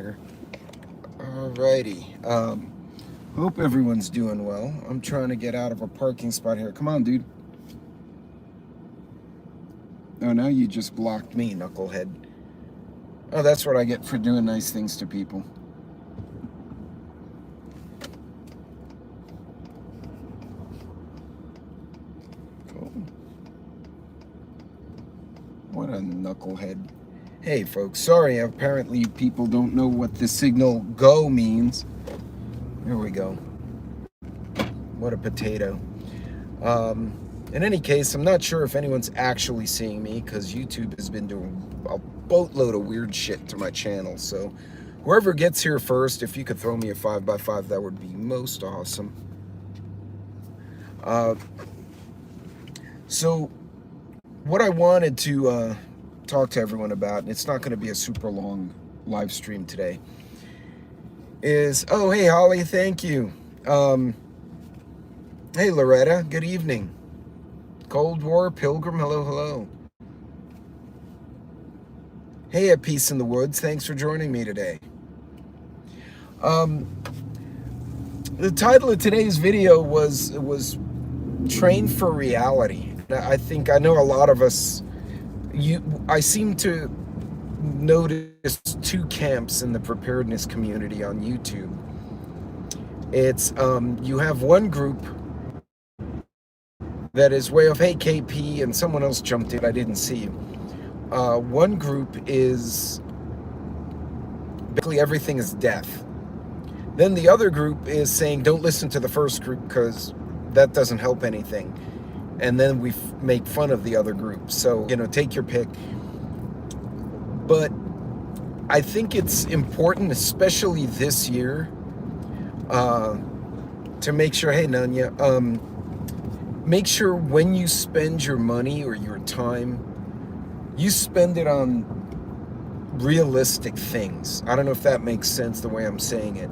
here. Alrighty. Hope everyone's doing well. I'm trying to get out of a parking spot here. Come on, dude. Oh, now you just blocked me, knucklehead. Oh, that's what I get for doing nice things to people. Cool. What a knucklehead. Hey, folks. Sorry, apparently people don't know what the signal go means. Here we go. What a potato. In any case, I'm not sure if anyone's actually seeing me because YouTube has been doing a boatload of weird shit to my channel. So whoever gets here first, if you could throw me a 5x5, that would be most awesome. So what I wanted to talk to everyone about, and it's not going to be a super long live stream today, is, oh, hey, Holly, thank you. Hey, Loretta, good evening. Cold War Pilgrim, hello, hello. Hey, at Peace in the Woods, thanks for joining me today. The title of today's video was Train for Reality. I know a lot of us, I seem to notice two camps in the preparedness community on YouTube. It's, you have one group that is way off. Hey, KP, and someone else jumped in. I didn't see you. One group is basically everything is death. Then the other group is saying don't listen to the first group because that doesn't help anything. And then we make fun of the other group. So, take your pick. But I think it's important, especially this year, to make sure, hey, Nanya, make sure when you spend your money or your time, you spend it on realistic things. I don't know if that makes sense the way I'm saying it.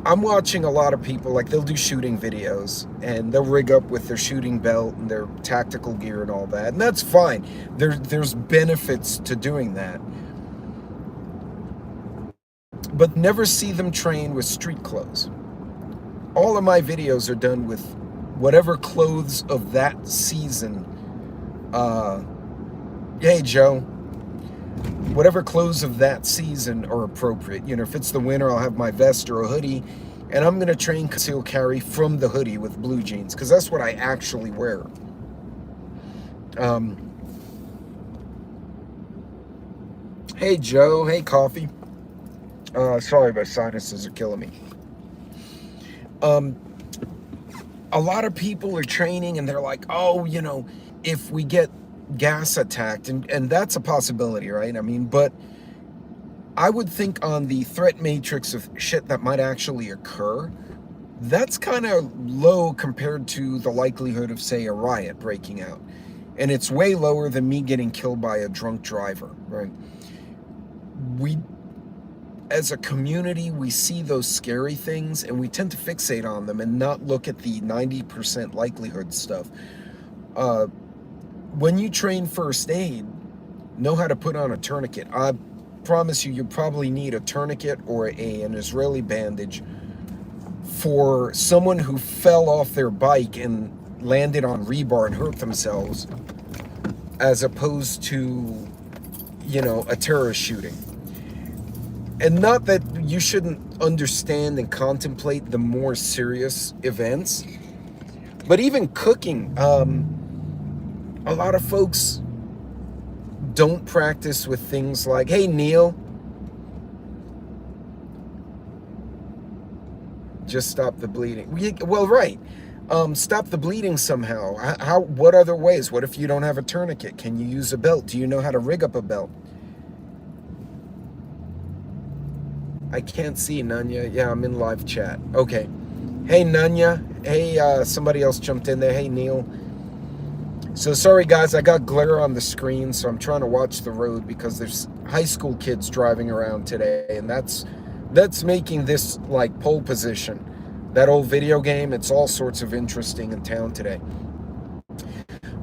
I'm watching a lot of people, like they'll do shooting videos and they'll rig up with their shooting belt and their tactical gear and all that. And that's fine. There's benefits to doing that. But never see them train with street clothes. All of my videos are done with whatever clothes of that season. Hey, Joe. Whatever clothes of that season are appropriate. If it's the winter, I'll have my vest or a hoodie, and I'm going to train conceal carry from the hoodie with blue jeans, because that's what I actually wear. Hey, Joe. Hey, Coffee. Sorry, my sinuses are killing me. A lot of people are training and they're like, oh, if we get gas attacked, and that's a possibility, right? I mean, but I would think on the threat matrix of shit that might actually occur, that's kind of low compared to the likelihood of, say, a riot breaking out. And it's way lower than me getting killed by a drunk driver, right? As a community, we see those scary things and we tend to fixate on them and not look at the 90% likelihood stuff. When you train first aid, know how to put on a tourniquet. I promise you probably need a tourniquet or an Israeli bandage for someone who fell off their bike and landed on rebar and hurt themselves, as opposed to, a terrorist shooting. And not that you shouldn't understand and contemplate the more serious events, but even cooking, a lot of folks don't practice with things like, hey, Neil, just stop the bleeding. Well, right. Stop the bleeding somehow. What other ways? What if you don't have a tourniquet? Can you use a belt? Do you know how to rig up a belt? I can't see, Nanya. Yeah, I'm in live chat. Okay. Hey, Nanya. Hey, somebody else jumped in there. Hey, Neil. So sorry, guys. I got glare on the screen, so I'm trying to watch the road because there's high school kids driving around today, and that's making this like pole position. That old video game, it's all sorts of interesting in town today.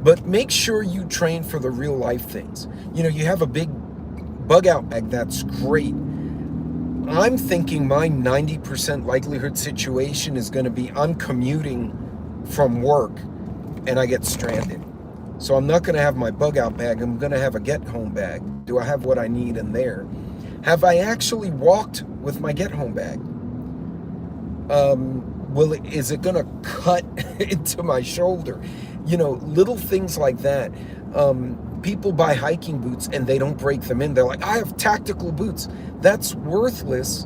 But make sure you train for the real life things. You have a big bug out bag, that's great. I'm thinking my 90% likelihood situation is going to be I'm commuting from work and I get stranded. So I'm not going to have my bug out bag. I'm going to have a get home bag. Do I have what I need in there? Have I actually walked with my get home bag? Is it going to cut into my shoulder? You know, little things like that. People buy hiking boots and they don't break them in. They're like, I have tactical boots. That's worthless.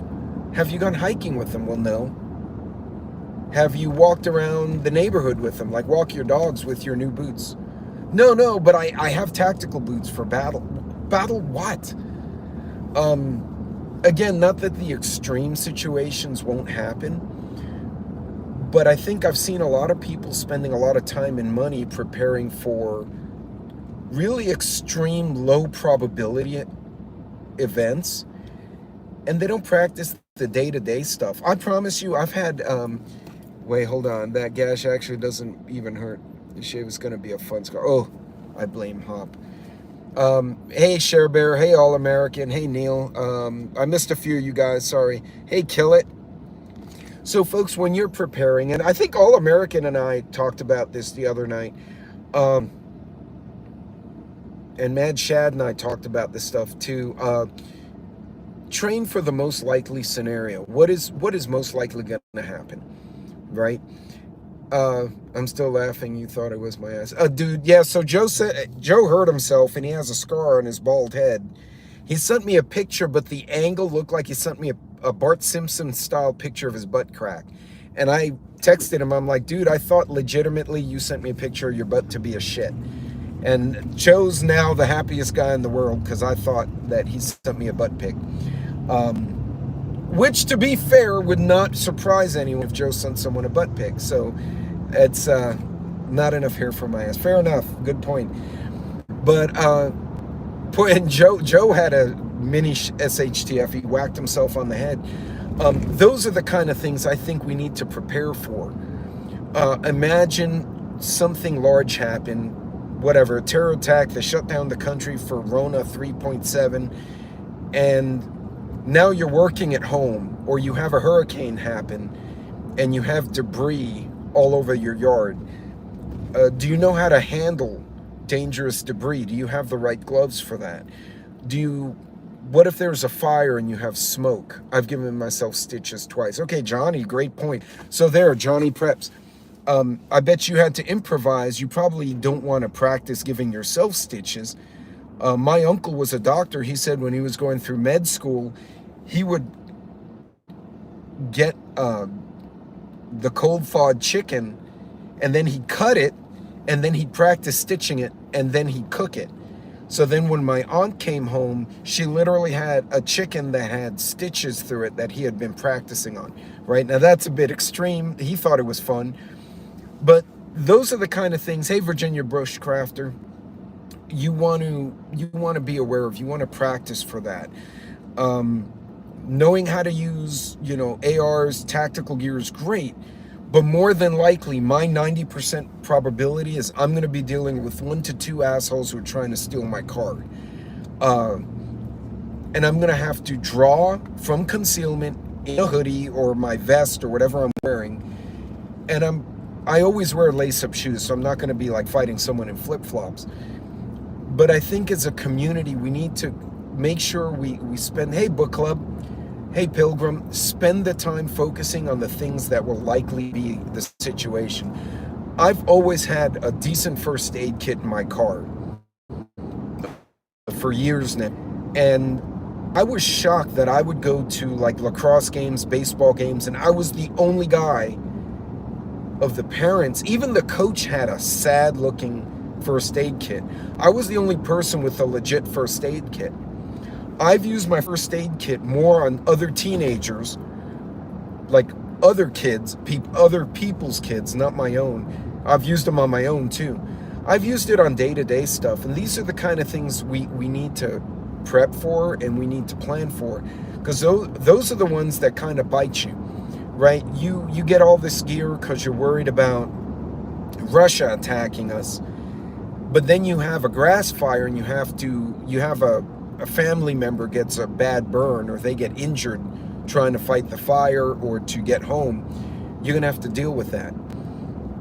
Have you gone hiking with them? Well, no. Have you walked around the neighborhood with them? Like walk your dogs with your new boots? No, but I have tactical boots for battle. Battle what? Again, not that the extreme situations won't happen, but I think I've seen a lot of people spending a lot of time and money preparing for really extreme low probability events, and they don't practice the day-to-day stuff. I promise you, I've had wait, hold on, that gash actually doesn't even hurt. The shave is going to be a fun scar. Oh, I blame Hop. Hey Share Bear, hey All American, hey Neil. I missed a few of you guys, sorry. Hey Kill It. So folks, when you're preparing, and I think All American and I talked about this the other night, and Mad Shad and I talked about this stuff too. Train for the most likely scenario. What is most likely going to happen, right? I'm still laughing. You thought it was my ass. Dude, yeah, so Joe hurt himself and he has a scar on his bald head. He sent me a picture, but the angle looked like he sent me a Bart Simpson style picture of his butt crack. And I texted him, I'm like, dude, I thought legitimately you sent me a picture of your butt to be a shit. And Joe's now the happiest guy in the world because I thought that he sent me a butt pic. Which, to be fair, would not surprise anyone if Joe sent someone a butt pic. So it's not enough hair for my ass. Fair enough. Good point. But and Joe had a mini SHTF. He whacked himself on the head. Those are the kind of things I think we need to prepare for. Imagine something large happen, whatever, a terror attack, they shut down the country for Rona 3.7, and now you're working at home, or you have a hurricane happen, and you have debris all over your yard. Do you know how to handle dangerous debris? Do you have the right gloves for that? What if there's a fire and you have smoke? I've given myself stitches twice. Okay, Johnny, great point. So there, Johnny Preps. I bet you had to improvise. You probably don't want to practice giving yourself stitches. My uncle was a doctor. He said when he was going through med school, he would get the cold thawed chicken, and then he'd cut it, and then he'd practice stitching it, and then he'd cook it. So then when my aunt came home, she literally had a chicken that had stitches through it that he had been practicing on. Right now, that's a bit extreme. He thought it was fun. But those are the kind of things, hey, Virginia Bushcrafter, you want to be aware of. You want to practice for that. Knowing how to use, ARs, tactical gear is great. But more than likely, my 90% probability is I'm going to be dealing with 1 to 2 assholes who are trying to steal my car. And I'm going to have to draw from concealment in a hoodie or my vest or whatever I'm wearing. And I always wear lace-up shoes, so I'm not going to be like fighting someone in flip-flops. But I think as a community, we need to make sure we spend, hey, book club, hey, Pilgrim, spend the time focusing on the things that will likely be the situation. I've always had a decent first aid kit in my car for years now. And I was shocked that I would go to like lacrosse games, baseball games, and I was the only guy of the parents. Even the coach had a sad looking first aid kit. I was the only person with a legit first aid kit. I've used my first aid kit more on other teenagers, like other kids, other people's kids, not my own. I've used them on my own too. I've used it on day-to-day stuff, and these are the kind of things we need to prep for and we need to plan for, because those are the ones that kind of bite you, right? You get all this gear because you're worried about Russia attacking us, but then you have a grass fire and you have a a family member gets a bad burn or they get injured trying to fight the fire or to get home, you're going to have to deal with that.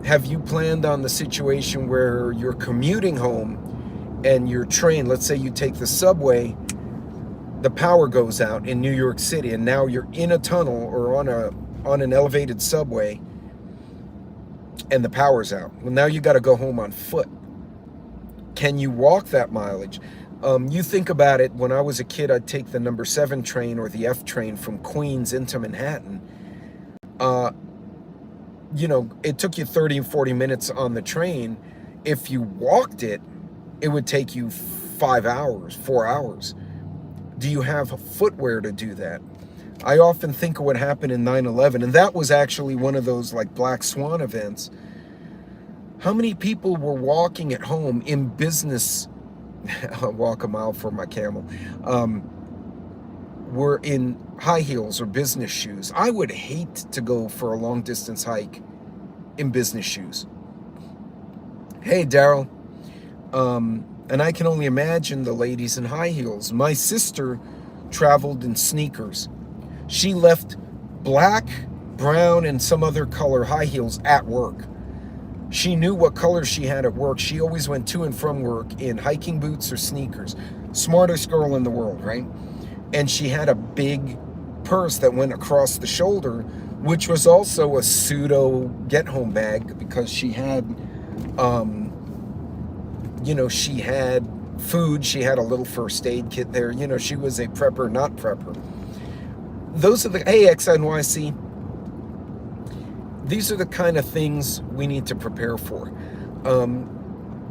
Have you planned on the situation where you're commuting home and your train, let's say you take the subway, the power goes out in New York City, and now you're in a tunnel or on an elevated subway and the power's out. Well, now you got to go home on foot. Can you walk that mileage? You think about it, when I was a kid, I'd take the number 7 train or the F train from Queens into Manhattan. You know, it took you 30 and 40 minutes on the train. If you walked it, it would take you 5 hours, 4 hours. Do you have footwear to do that? I often think of what happened in 9/11, and that was actually one of those like Black Swan events. How many people were walking at home in business? I'll walk a mile for my camel. Were in high heels or business shoes. I would hate to go for a long distance hike in business shoes. Hey, Daryl. And I can only imagine the ladies in high heels. My sister traveled in sneakers. She left black, brown, and some other color high heels at work. She knew what colors she had at work. She always went to and from work in hiking boots or sneakers. Smartest girl in the world, right? And she had a big purse that went across the shoulder, which was also a pseudo get-home bag because she had, you know, she had food. She had a little first aid kit there. You know, she was a prepper, not prepper. Those are the, hey, XNYC. These are the kind of things we need to prepare for.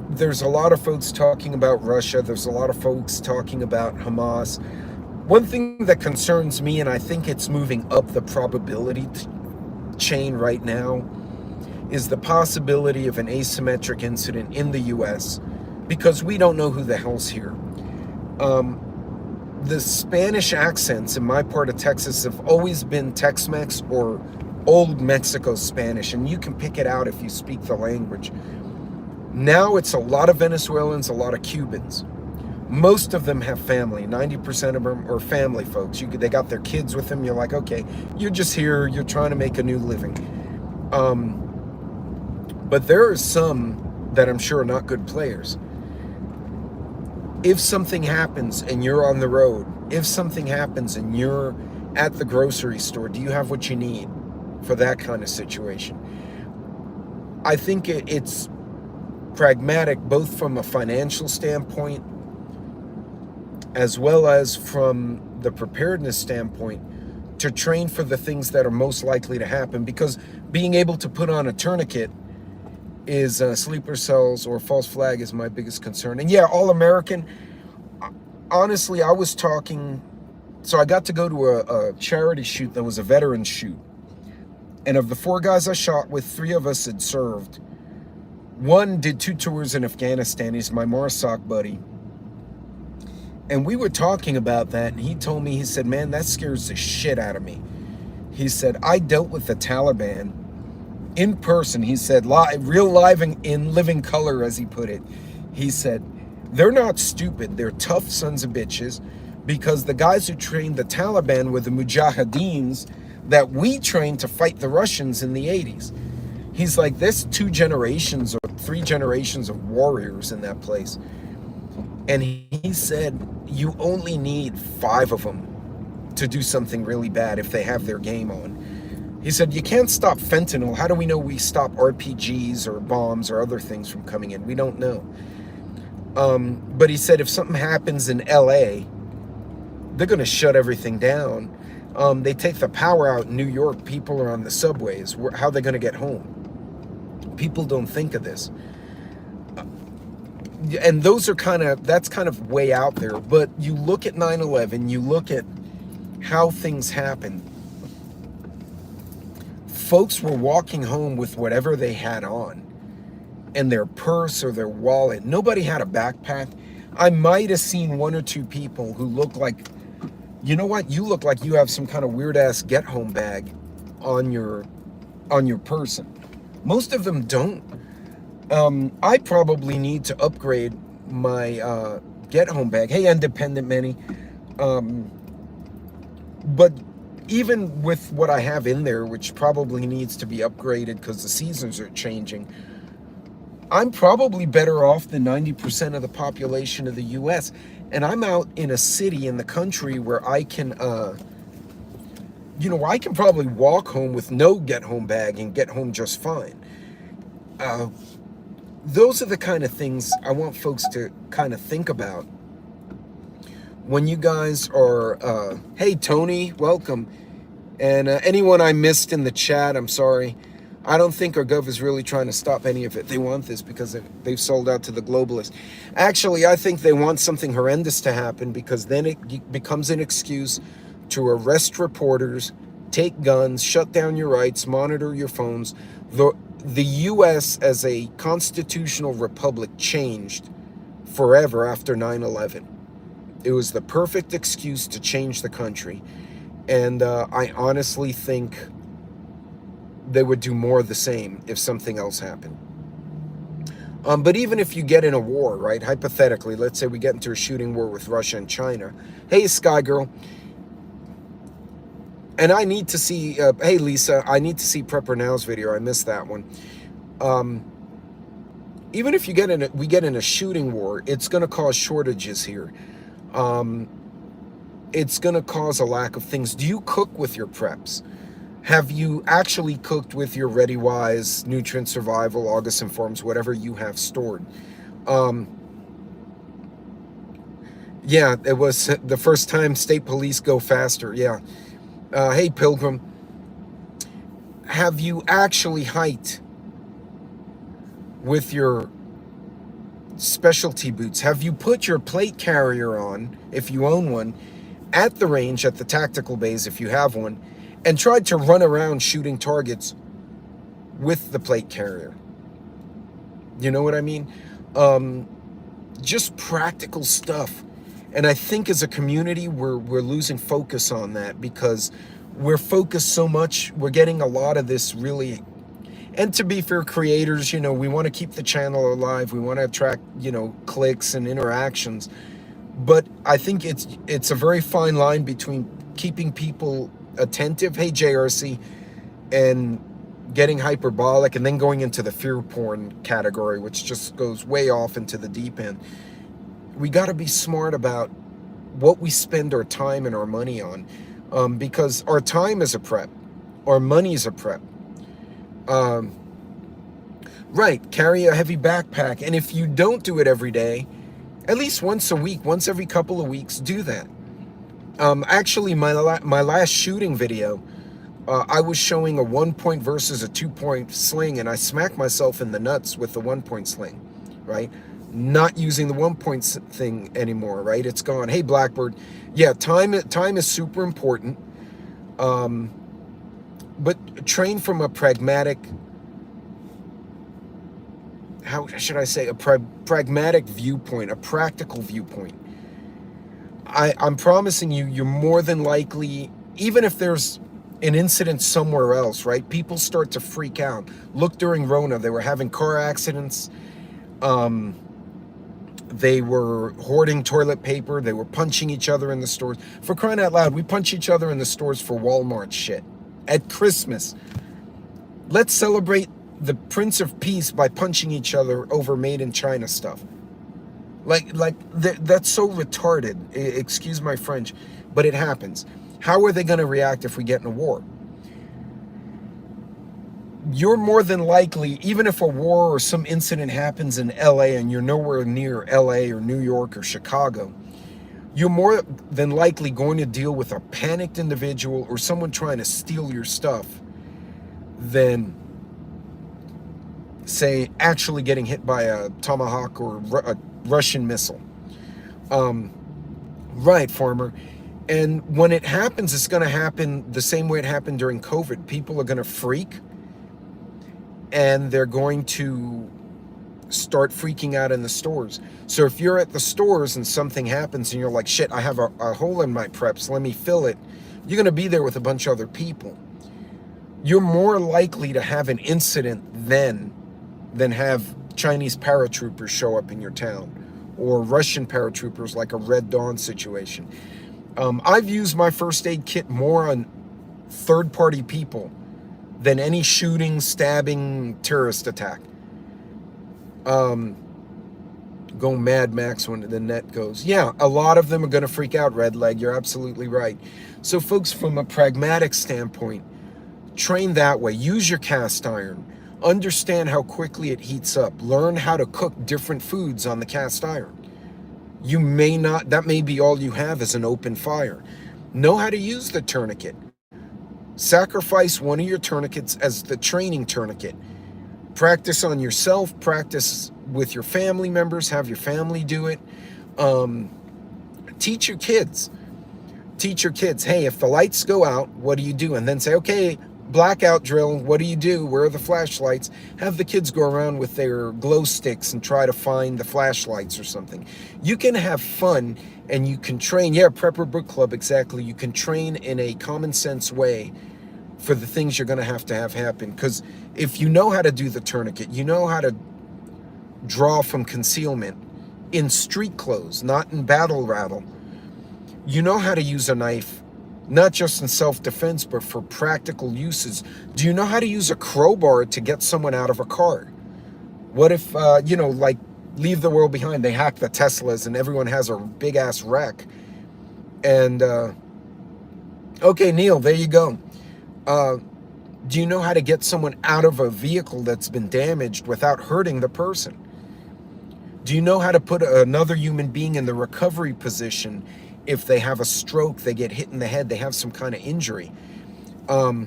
There's a lot of folks talking about Russia. There's a lot of folks talking about Hamas. One thing that concerns me, and I think it's moving up the probability chain right now, is the possibility of an asymmetric incident in the U.S. because we don't know who the hell's here. The Spanish accents in my part of Texas have always been Tex-Mex or old Mexico Spanish, and you can pick it out if you speak the language. Now it's a lot of Venezuelans, a lot of Cubans. Most of them have family. 90% of them are family folks. They got their kids with them. You're like, okay, you're just here. You're trying to make a new living. But there are some that I'm sure are not good players. If something happens and you're on the road, if something happens and you're at the grocery store, do you have what you need for that kind of situation? I think it's pragmatic, both from a financial standpoint as well as from the preparedness standpoint, to train for the things that are most likely to happen, because being able to put on a tourniquet is sleeper cells or false flag is my biggest concern. And yeah, all American, honestly, I was talking, so I got to go to a charity shoot that was a veteran shoot, and of the 4 guys I shot with, 3 of us had served. One did 2 tours in Afghanistan. He's my MARSOC buddy. And we were talking about that, and he told me, he said, man, that scares the shit out of me. He said, I dealt with the Taliban in person. He said, real live in living color, as he put it. He said, they're not stupid. They're tough sons of bitches, because the guys who trained the Taliban were the Mujahideens that we trained to fight the Russians in the 80s. He's like, there's 2 generations or 3 generations of warriors in that place. And he said, you only need 5 of them to do something really bad if they have their game on. He said, you can't stop fentanyl. How do we know we stop RPGs or bombs or other things from coming in? We don't know. But he said, if something happens in LA, they're going to shut everything down. They take the power out in New York. People are on the subways. How are they going to get home? People don't think of this. And those are that's kind of way out there. But you look at 9/11, you look at how things happened. Folks were walking home with whatever they had on, and their purse or their wallet. Nobody had a backpack. I might have seen 1 or 2 people who look like, you know what? You look like you have some kind of weird ass get home bag on your person. Most of them don't. I probably need to upgrade my get home bag. Hey, independent Manny. But even with what I have in there, which probably needs to be upgraded because the seasons are changing, I'm probably better off than 90% of the population of the US. And I'm out in a city in the country where I can, I can probably walk home with no get home bag and get home just fine. Those are the kind of things I want folks to kind of think about when you guys are, hey, Tony, welcome. And anyone I missed in the chat, I'm sorry. I don't think our gov is really trying to stop any of it. They want this because they've sold out to the globalists. Actually, I think they want something horrendous to happen because then it becomes an excuse to arrest reporters, take guns, shut down your rights, monitor your phones. The U.S. as a constitutional republic changed forever after 9/11. It was the perfect excuse to change the country. And I honestly think they would do more of the same if something else happened. But even if you get in a war, right, hypothetically, let's say we get into a shooting war with Russia and China. Hey, Sky Girl. And I need to see, hey, Lisa, I need to see Prepper Now's video. I missed that one. Even if we get in a shooting war, it's going to cause shortages here. It's going to cause a lack of things. Do you cook with your preps? Have you actually cooked with your ReadyWise, Nutrient Survival, August Informs, whatever you have stored? Yeah, it was the first time state police go faster. Yeah. Hey, Pilgrim. Have you actually hiked with your specialty boots? Have you put your plate carrier on, if you own one, at the range, at the tactical bays, if you have one, and tried to run around shooting targets with the plate carrier? You know what I mean? Just practical stuff. And I think as a community, we're losing focus on that because we're focused so much. We're getting a lot of this really. And to be fair, creators, we want to keep the channel alive. We want to attract, clicks and interactions. But I think it's a very fine line between keeping people attentive, hey, JRC, and getting hyperbolic and then going into the fear porn category, which just goes way off into the deep end. We got to be smart about what we spend our time and our money on, because our time is a prep, our money is a prep. Right, carry a heavy backpack, and if you don't do it every day, at least once a week, once every couple of weeks, do that. Actually, my last shooting video, I was showing a 1-point versus a 2-point sling, and I smacked myself in the nuts with the 1-point sling, right? Not using the 1-point thing anymore, right? It's gone. Hey, Blackbird. Yeah, time is super important. But train from a pragmatic, how should I say, a pragmatic viewpoint, a practical viewpoint. I'm promising you, you're more than likely, even if there's an incident somewhere else, right? People start to freak out. Look, during Rona, they were having car accidents. They were hoarding toilet paper. They were punching each other in the stores. For crying out loud, we punch each other in the stores for Walmart shit. At Christmas, let's celebrate the Prince of Peace by punching each other over made in China stuff. That's so retarded. Excuse my French, but it happens. How are they going to react if we get in a war? You're more than likely, even if a war or some incident happens in LA and you're nowhere near LA or New York or Chicago, you're more than likely going to deal with a panicked individual or someone trying to steal your stuff than, say, actually getting hit by a Tomahawk or a Russian missile. Right, Farmer. And when it happens, it's going to happen the same way it happened during COVID. People are going to freak, and they're going to start freaking out in the stores. So if you're at the stores and something happens and you're like, shit, I have a hole in my preps, let me fill it, you're going to be there with a bunch of other people. You're more likely to have an incident then than have Chinese paratroopers show up in your town or Russian paratroopers, like a Red Dawn situation. I've used my first aid kit more on third-party people than any shooting, stabbing, terrorist attack. Go Mad Max when the net goes. Yeah, a lot of them are going to freak out, Red Leg. You're absolutely right. So, folks, from a pragmatic standpoint, train that way. Use your cast iron. Understand how quickly it heats up. Learn how to cook different foods on the cast iron. You may not, that may be all you have is an open fire. Know how to use the tourniquet. Sacrifice one of your tourniquets as the training tourniquet. Practice on yourself, practice with your family members, have your family do it. Teach your kids. Teach your kids, hey, if the lights go out, what do you do? And then say, okay, blackout drill, what do you do? Where are the flashlights? Have the kids go around with their glow sticks and try to find the flashlights or something. You can have fun and you can train. Yeah, Prepper Book Club, exactly. You can train in a common sense way for the things you're going to have happen. Because if you know how to do the tourniquet, you know how to draw from concealment in street clothes, not in battle rattle. You know how to use a knife, not just in self-defense, but for practical uses. Do you know how to use a crowbar to get someone out of a car? What if, like Leave the World Behind, they hack the Teslas and everyone has a big-ass wreck? And, okay, Neil, there you go. Do you know how to get someone out of a vehicle that's been damaged without hurting the person? Do you know how to put another human being in the recovery position if they have a stroke, they get hit in the head, they have some kind of injury? Yeah,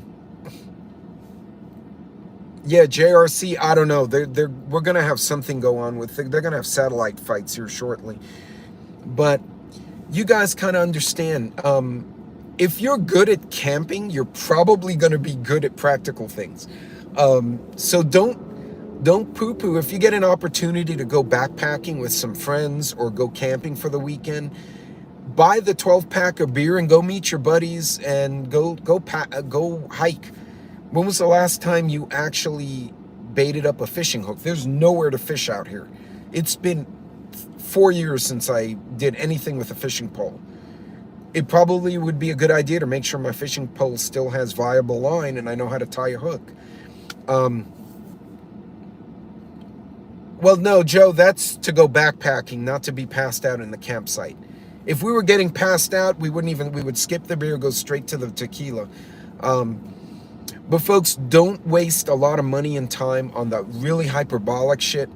JRC, I don't know. We're going to have something go on with it. They're going to have satellite fights here shortly. But you guys kind of understand. If you're good at camping, you're probably going to be good at practical things. So don't poo-poo. If you get an opportunity to go backpacking with some friends or go camping for the weekend, buy the 12-pack of beer and go meet your buddies and go hike. When was the last time you actually baited up a fishing hook? There's nowhere to fish out here. It's been 4 years since I did anything with a fishing pole. It probably would be a good idea to make sure my fishing pole still has viable line and I know how to tie a hook. Well, no, Joe, that's to go backpacking, not to be passed out in the campsite. If we were getting passed out, we would skip the beer, go straight to the tequila. But folks, don't waste a lot of money and time on the really hyperbolic shit.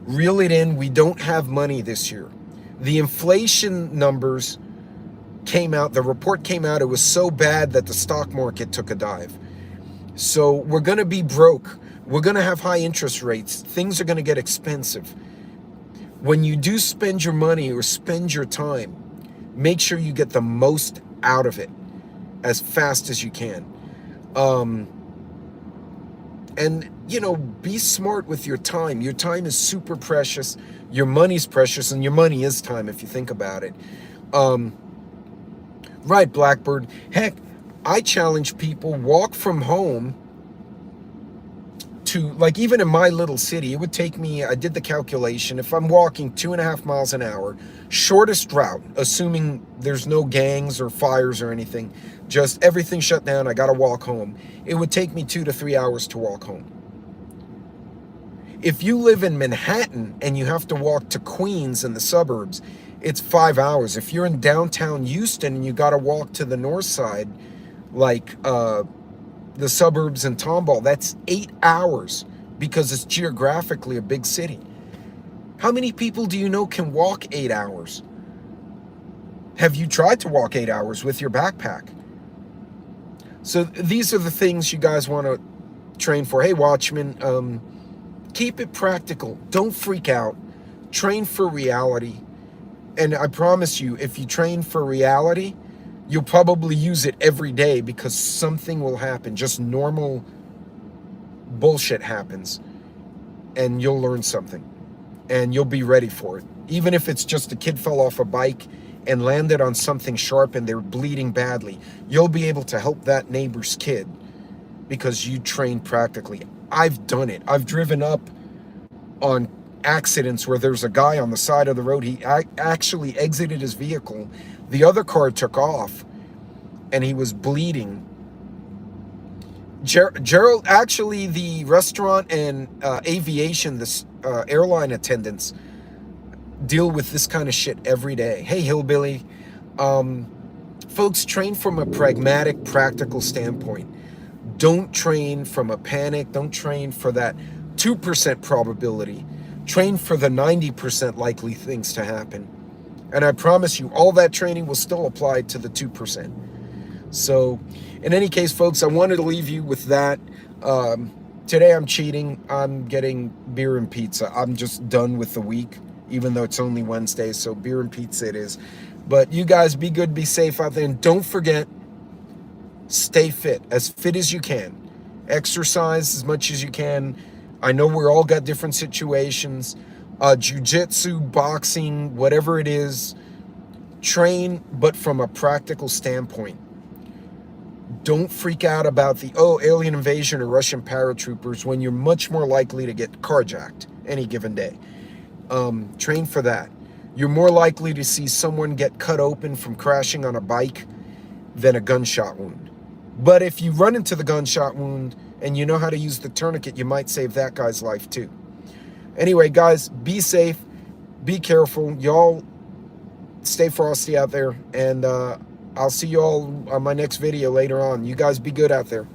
Reel it in. We don't have money this year. The inflation numbers came out, the report came out, it was so bad that the stock market took a dive. So we're going to be broke. We're going to have high interest rates. Things are going to get expensive. When you do spend your money or spend your time, make sure you get the most out of it as fast as you can. And, be smart with your time. Your time is super precious. Your money's precious, and your money is time if you think about it. Right, Blackbird. Heck, I challenge people, walk from home to, like, even in my little city, it would take me, I did the calculation, if I'm walking 2.5 miles an hour, shortest route, assuming there's no gangs or fires or anything, just everything shut down, I got to walk home, it would take me 2 to 3 hours to walk home. If you live in Manhattan and you have to walk to Queens and the suburbs, it's 5 hours. If you're in downtown Houston and you got to walk to the north side, like the suburbs in Tomball, that's 8 hours because it's geographically a big city. How many people do you know can walk 8 hours? Have you tried to walk 8 hours with your backpack? So these are the things you guys want to train for. Hey, Watchman, keep it practical. Don't freak out. Train for reality. And I promise you, if you train for reality, you'll probably use it every day because something will happen. Just normal bullshit happens. And you'll learn something. And you'll be ready for it. Even if it's just a kid fell off a bike and landed on something sharp and they're bleeding badly, you'll be able to help that neighbor's kid because you trained practically. I've done it. I've driven up on accidents where there's a guy on the side of the road. He actually exited his vehicle. The other car took off, and he was bleeding. Gerald, actually, the restaurant and aviation, this airline attendants deal with this kind of shit every day. Hey, hillbilly. Folks, train from a pragmatic, practical standpoint. Don't train from a panic. Don't train for that 2% probability. Train for the 90% likely things to happen. And I promise you, all that training will still apply to the 2%. So, in any case, folks, I wanted to leave you with that. Today I'm cheating. I'm getting beer and pizza. I'm just done with the week, even though it's only Wednesday, so beer and pizza it is. But you guys be good, be safe out there, and don't forget, stay fit as you can. Exercise as much as you can. I know we're all got different situations. Jiu-jitsu, boxing, whatever it is, train, but from a practical standpoint. Don't freak out about the, alien invasion or Russian paratroopers when you're much more likely to get carjacked any given day. Train for that. You're more likely to see someone get cut open from crashing on a bike than a gunshot wound. But if you run into the gunshot wound and you know how to use the tourniquet, you might save that guy's life too. Anyway, guys, be safe, be careful. Y'all stay frosty out there, and I'll see you all on my next video later on. You guys be good out there.